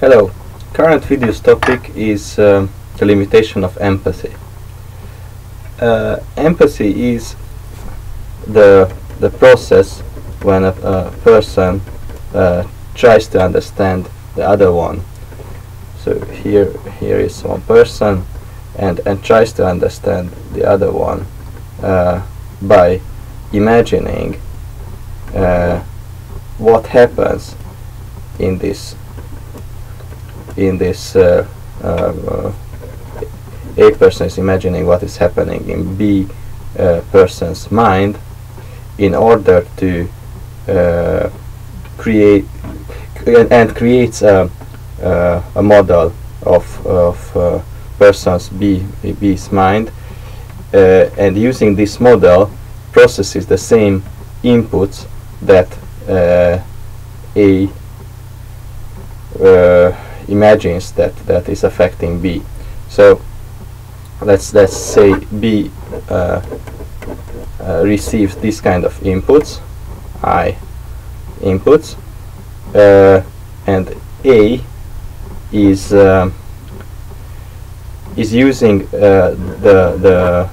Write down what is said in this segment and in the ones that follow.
Hello. Current video's topic is the limitation of empathy. Empathy is the process when a person tries to understand the other one. So here is one person and tries to understand the other one by imagining what happens in this A person is imagining what is happening in B person's mind in order to creates a model of person's B's mind, and using this model processes the same inputs that A imagines that is affecting B. So let's say B receives this kind of inputs, I inputs, and A is using the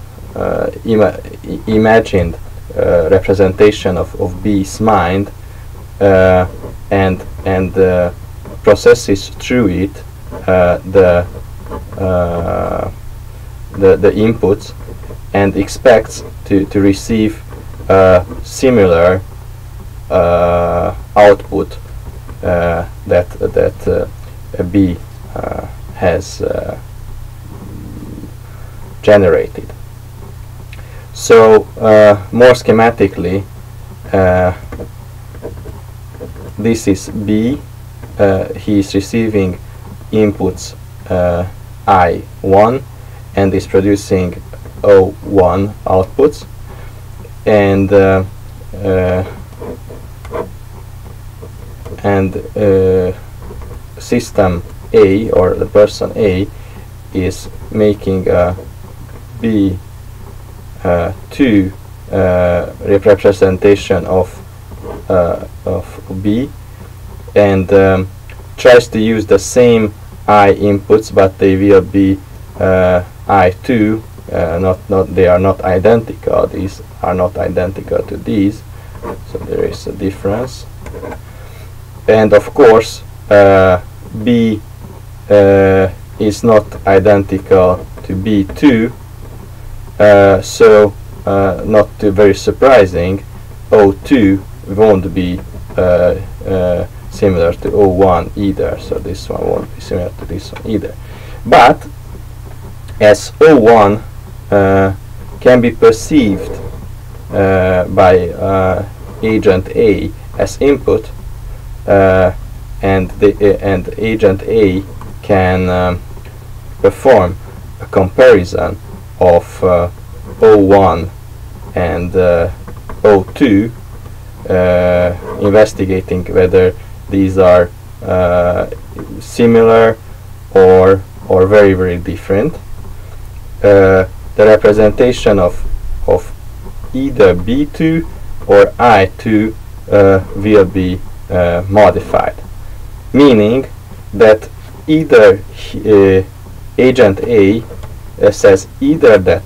imagined representation of B's mind and processes through it the inputs and expects to receive similar output that B has generated. So more schematically, this is B. He is receiving inputs I1 and is producing O1 outputs, and system A, or the person A, is making a B2 representation of B, and tries to use the same I inputs, but they will be I2. They are not identical. These are not identical to these, so there is a difference. And of course, B is not identical to B2, so not very surprising, O2 won't be similar to O1 either, so this one won't be similar to this one either. But as O1 can be perceived by agent A as input, and agent A can perform a comparison of O1 and O2, investigating whether these are similar or very, very different. The representation of either B2 or I2 will be modified, meaning that either agent A says either that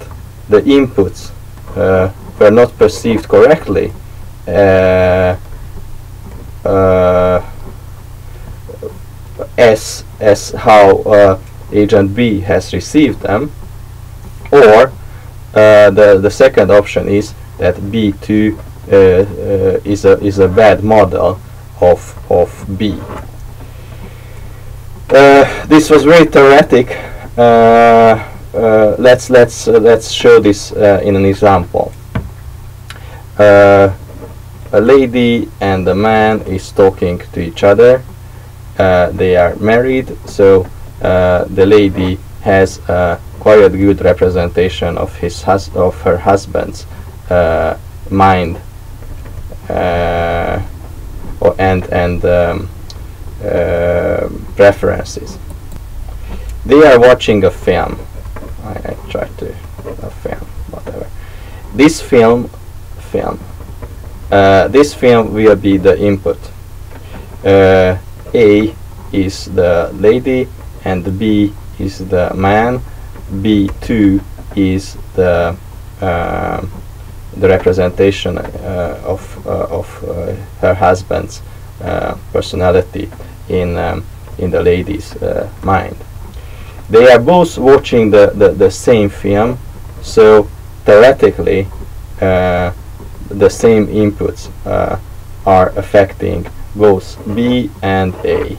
the inputs were not perceived correctly as how agent B has received them, or the second option is that B2 is a bad model of B. This was very theoretic. Let's show this in an example. A lady and a man is talking to each other. They are married, so the lady has quite a good representation of her husband's mind and preferences. They are watching a film. I try to a film, whatever. This film will be the input. A is the lady and the B is the man. B2 is the representation of her husband's personality in the lady's mind. They are both watching the same film, so theoretically the same inputs are affecting both B and A.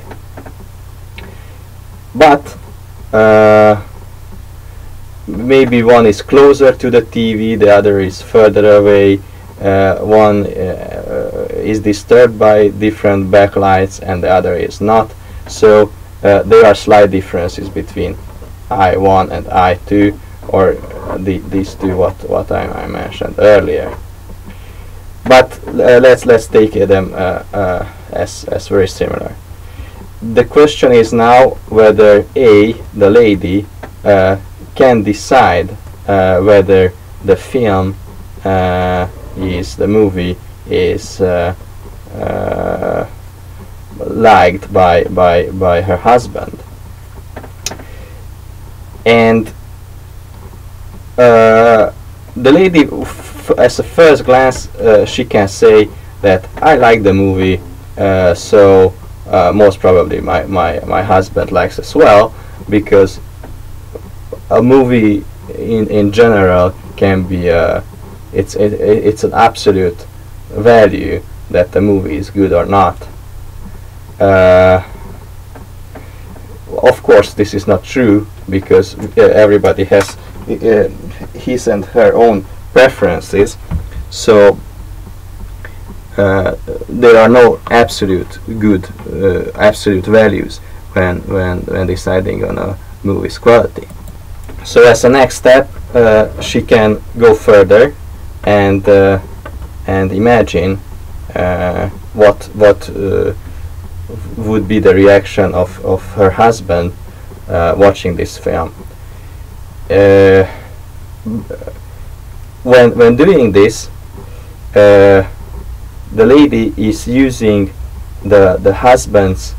But maybe one is closer to the TV, the other is further away, one is disturbed by different backlights and the other is not. So there are slight differences between I1 and I2, or these two what I mentioned earlier. But let's take them as very similar. The question is now whether A, the lady, can decide whether the film the movie is liked by her husband. And the lady, as a first glance, she can say that I like the movie, so most probably my husband likes as well, because a movie in general can be it's an absolute value that the movie is good or not. Of course, this is not true, because everybody has his and her own preferences, so there are no absolute good absolute values when deciding on a movie's quality. So as a next step, she can go further and imagine what would be the reaction of her husband watching this film. When doing this, the lady is using the husband's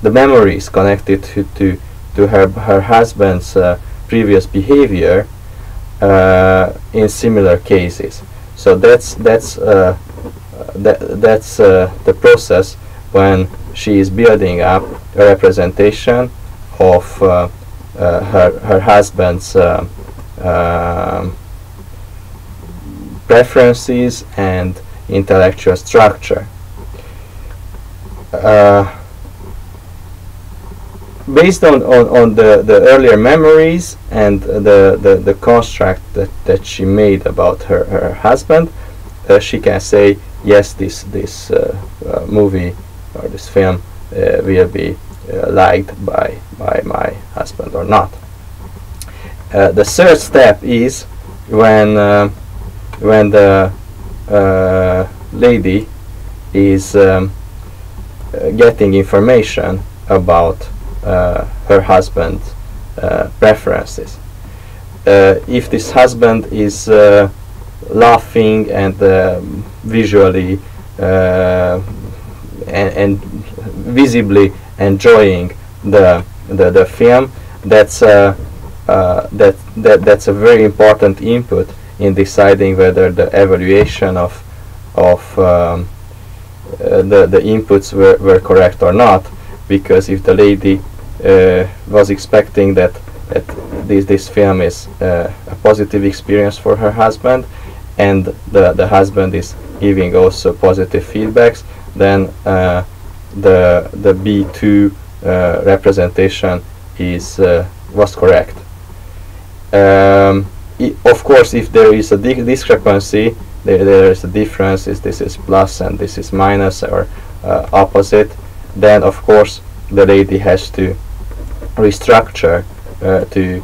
memories connected to her husband's previous behavior in similar cases. So that's the process when she is building up a representation of her husband's preferences and intellectual structure. Based on the earlier memories and the construct that she made about her husband, she can say, yes, this movie or this film will be liked by my husband or not. The third step is when the lady is getting information about her husband's preferences. If this husband is laughing and visually and visibly enjoying the film, that's a very important input in deciding whether the evaluation of the inputs were correct or not. Because if the lady was expecting that this film is a positive experience for her husband, and the husband is giving also positive feedbacks, then the B2 representation was correct. Of course, if there is a discrepancy, there is a difference, this is plus and this is minus or opposite, then of course the lady has to restructure to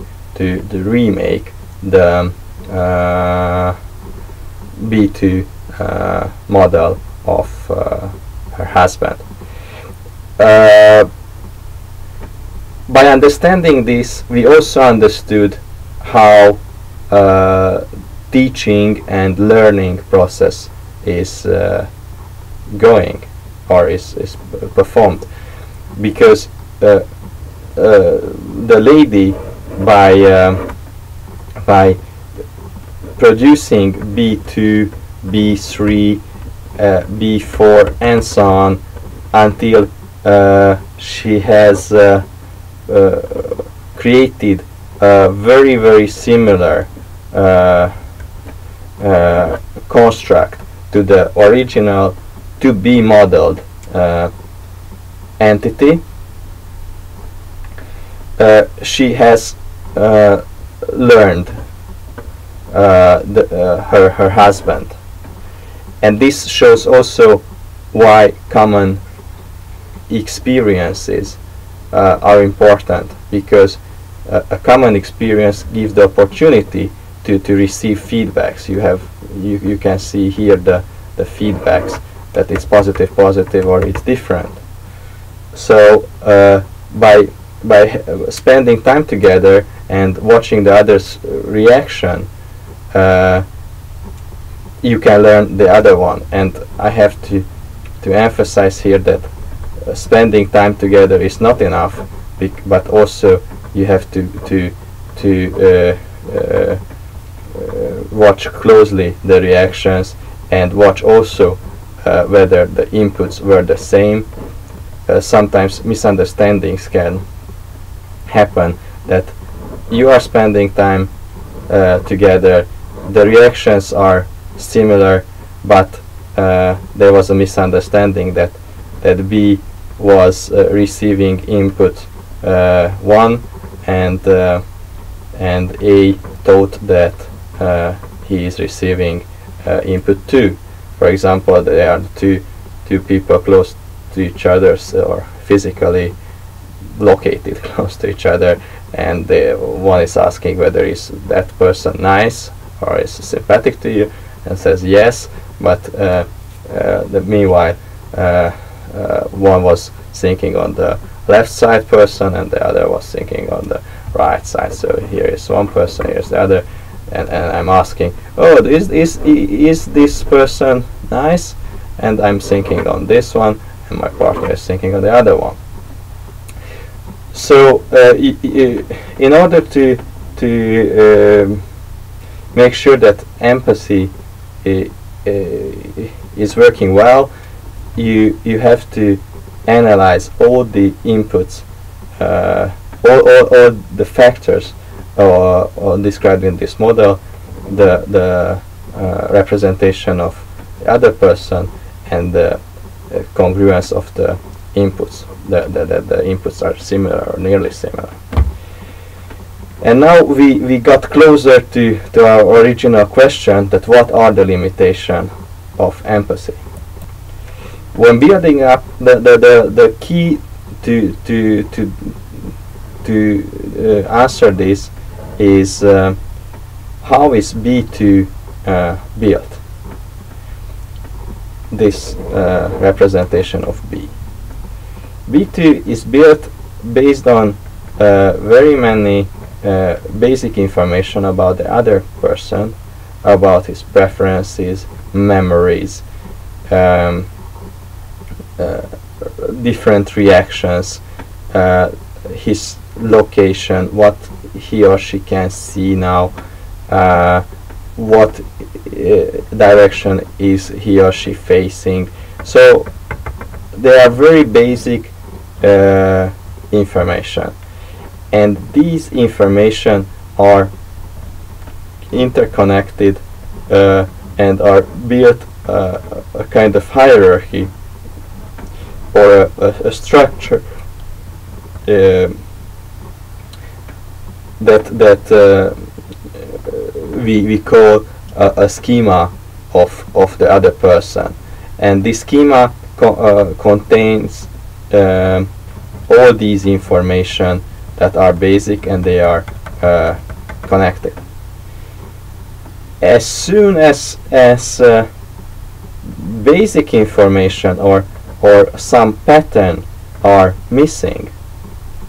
remake the B2 model of her husband. By understanding this, we also understood how teaching and learning process is going or is performed, because the lady by producing B2, B3, B4 and so on until she has created a very similar construct to the original to be modeled entity. She has learned her husband, and this shows also why common experiences are important, because a common experience gives the opportunity to receive feedbacks. You can see here the feedbacks, that it's positive or it's different. So by spending time together and watching the other's reaction, you can learn the other one. And I have to emphasize here that spending time together is not enough, but also you have to watch closely the reactions and watch also whether the inputs were the same. Sometimes misunderstandings can happen, that you are spending time together, the reactions are similar, but there was a misunderstanding that B was receiving input 1 and A thought that he is receiving input 2. For example, there are two people close to each other, or physically located close to each other, and one is asking whether is that person nice or is sympathetic to you, and says yes, but meanwhile one was thinking on the left side person and the other was thinking on the right side. So here is one person, here's the other, and I'm asking, oh, is this person nice? And I'm thinking on this one, and my partner is thinking on the other one. So in order to make sure that empathy is working well, you have to analyze all the inputs, all the factors described in this model, the representation of the other person, and the congruence of the inputs, that the inputs are similar or nearly similar. And now we got closer to our original question, that what are the limitations of empathy? When building up, the key to answer this is how is B2 built, this representation of B. B2 is built based on very many basic information about the other person, about his preferences, memories, different reactions, his location, what he or she can see now, what direction is he or she facing. So they are very basic information, and these information are interconnected and are built a kind of hierarchy or a structure that we call a schema of the other person, and this schema contains all these information that are basic, and they are connected. As soon as basic information or some pattern are missing,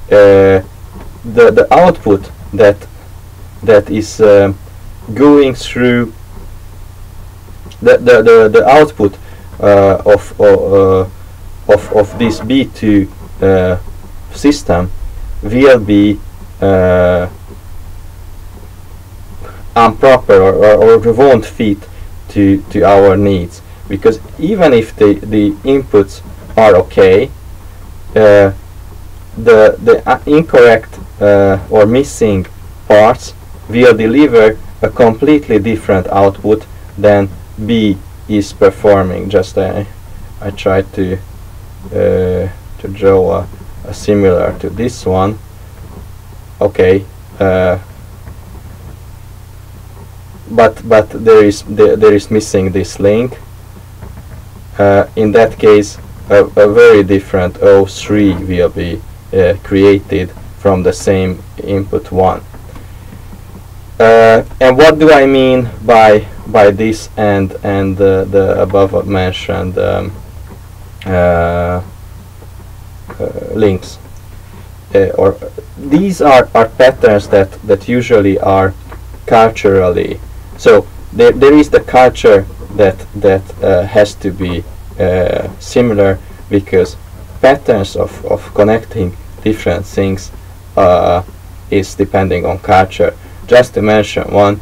the output that is going through the output of this B2 system will be improper or won't fit to our needs, because even if the inputs are okay, the incorrect or missing parts will deliver a completely different output than B is performing. Just I tried to draw a similar to this one. Okay, but there is missing this link. In that case, a very different O3 will be created from the same input 1. And what do I mean by this and the above mentioned links? Or these are patterns that usually are culturally. So there is the culture that has to be similar, because patterns of connecting different things is depending on culture. Just to mention one,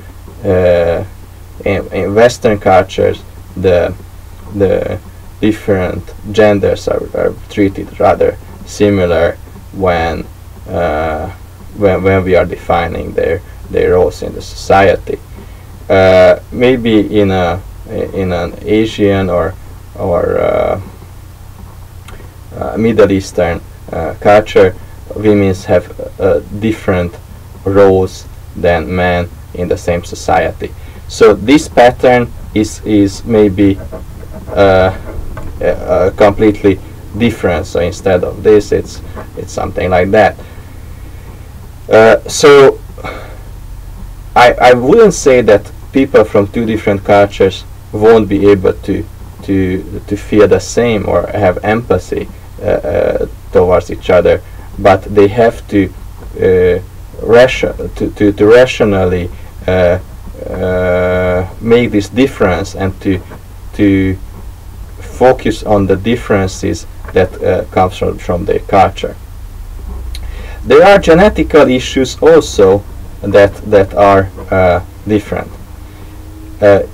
in Western cultures, the different genders are treated rather similar when we are defining their roles in the society. Maybe in an Asian or Middle Eastern culture, women have different roles than men in the same society. So this pattern is maybe completely different. So instead of this, it's something like that. So I wouldn't say that people from two different cultures won't be able to feel the same or have empathy towards each other, but they have to rationally make this difference and to focus on the differences that comes from their culture. There are genetical issues also that are different.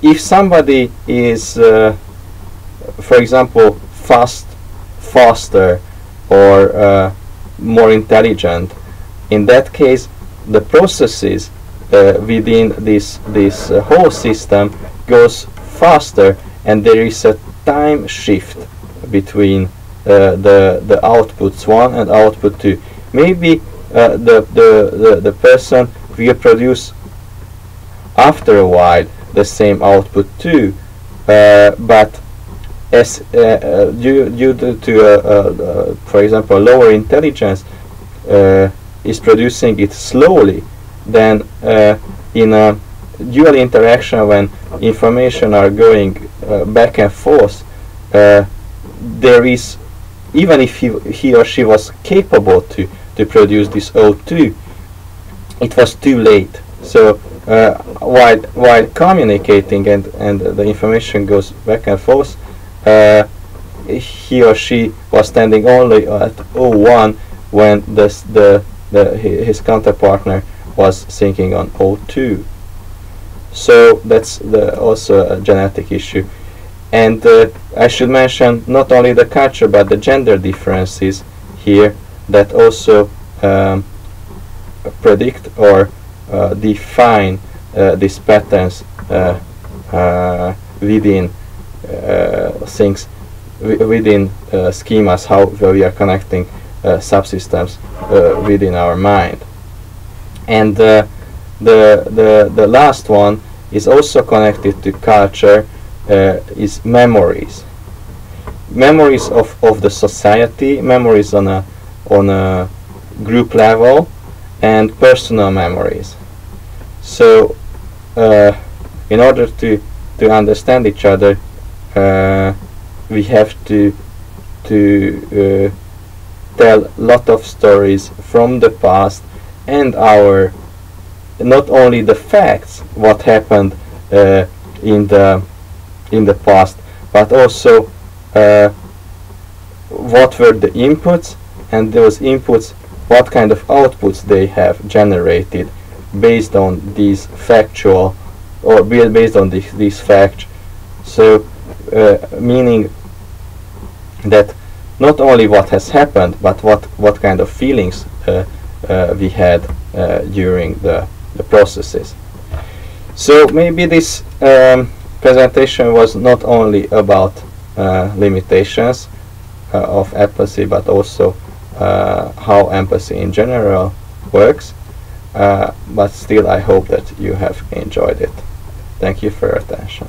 If somebody is, for example, faster or more intelligent, in that case, the processes within this whole system goes faster, and there is a time shift between the outputs 1 and output 2. Maybe the person will produce after a while the same output 2, but as due to for example, lower intelligence, is producing it slowly, then in a dual interaction, when information are going back and forth, there is, even if he or she was capable to produce this O2, it was too late. So while communicating and the information goes back and forth, he or she was standing only at O1 when his counterpartner was thinking on O2. So that's also a genetic issue. And I should mention not only the culture but the gender differences here that also predict or define these patterns within things, within schemas, how we are connecting subsystems within our mind. And the last one is also connected to culture, is memories. Memories of the society, memories on a group level, and personal memories. So in order to understand each other, we have to tell a lot of stories from the past, and our not only the facts what happened in the past, but also what were the inputs and those inputs, what kind of outputs they have generated based on these factual, or based on these facts. So meaning that not only what has happened, but what kind of feelings we had during the processes. So maybe this presentation was not only about limitations of empathy, but also how empathy in general works. But still, I hope that you have enjoyed it. Thank you for your attention.